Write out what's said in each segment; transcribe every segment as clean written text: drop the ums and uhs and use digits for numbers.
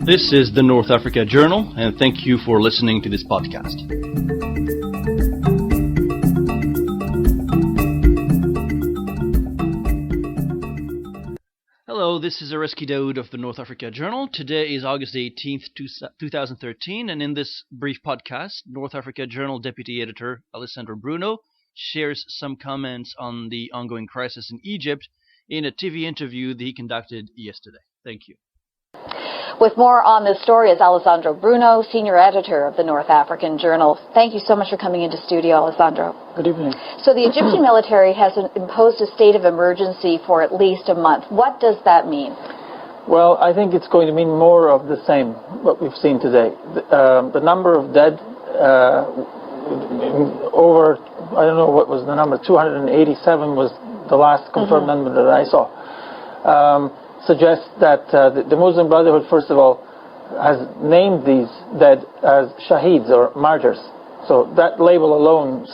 This is the North Africa Journal, and thank you for listening to this podcast. Hello, this is Areski Daoud of the North Africa Journal. Today is August 18th, 2013, and in this brief podcast, North Africa Journal Deputy Editor Alessandro Bruno shares some comments on the ongoing crisis in Egypt in a TV interview that he conducted yesterday. Thank you. With more on this story is Alessandro Bruno, Senior Editor of the North African Journal. Thank you so much for coming into studio, Alessandro. Good evening. So the Egyptian military has imposed a state of emergency for at least a month. What does that mean? Well, I think it's going to mean more of the same, what we've seen today. The number of dead, over, I don't know what was the number, 287 was the last confirmed number that I saw. Suggests that the Muslim Brotherhood, first of all, has named these dead as shaheeds or martyrs. So that label alone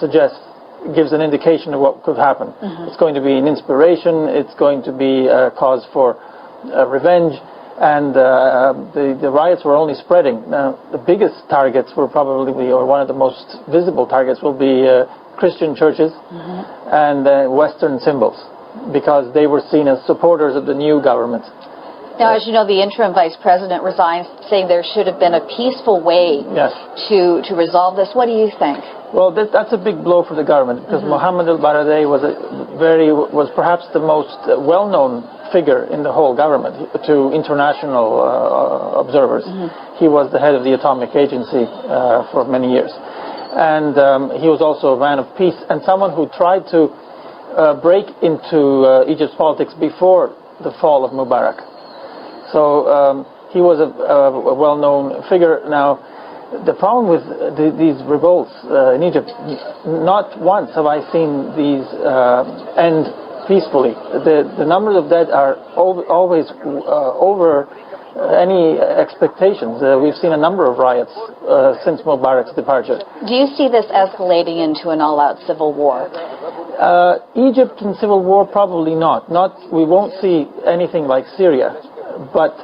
gives an indication of what could happen. It's going to be an inspiration, it's going to be a cause for revenge, and the riots were only spreading. Now, the biggest targets were probably, or one of the most visible targets will be Christian churches and Western symbols, because they were seen as supporters of the new government. Now, as you know, the interim vice president resigned, saying there should have been a peaceful way to resolve this. What do you think? Well, that's a big blow for the government, because Mohammed al-Baradei was perhaps the most well-known figure in the whole government to international observers. He was the head of the Atomic Agency for many years. And he was also a man of peace and someone who tried to break into Egypt's politics before the fall of Mubarak. So he was a well-known figure. Now, the problem with these revolts in Egypt, not once have I seen these end peacefully. The numbers of dead are always over any expectations. We've seen a number of riots since Mubarak's departure. Do you see this escalating into an all-out civil war? Egypt and civil war, probably not. We won't see anything like Syria. But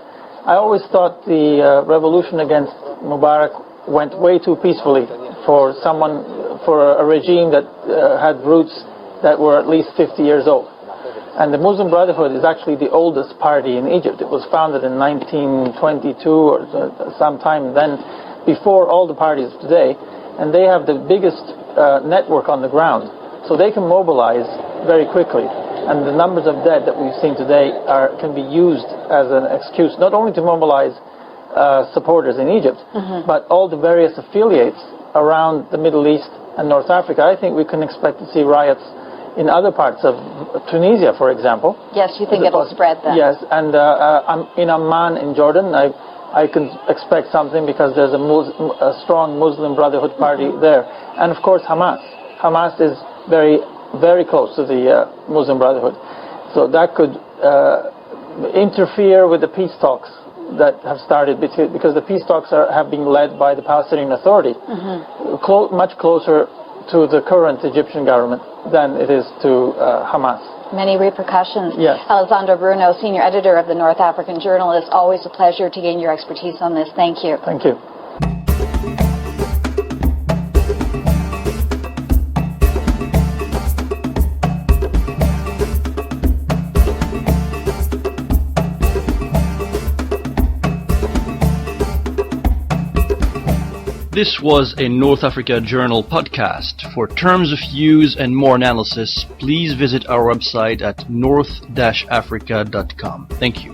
I always thought the revolution against Mubarak went way too peacefully for a regime that had roots that were at least 50 years old. And the Muslim Brotherhood is actually the oldest party in Egypt. It was founded in 1922 or sometime then, before all the parties today. And they have the biggest network on the ground. So they can mobilize very quickly. And the numbers of dead that we've seen today can be used as an excuse not only to mobilize supporters in Egypt, but all the various affiliates around the Middle East and North Africa. I think we can expect to see riots in other parts of Tunisia, for example. Yes, you think it'll spread then? Yes, and in Amman in Jordan, I can expect something because there's a strong Muslim Brotherhood party there. And of course Hamas. Hamas is very, very close to the Muslim Brotherhood. So that could interfere with the peace talks that have started, because the peace talks have been led by the Palestinian Authority, much closer to the current Egyptian government than it is to Hamas. Many repercussions. Yes. Alessandro Bruno, Senior Editor of the North African Journal. It's always a pleasure to gain your expertise on this. Thank you. Thank you. This was a North Africa Journal podcast. For terms of use and more analysis, please visit our website at north-africa.com. Thank you.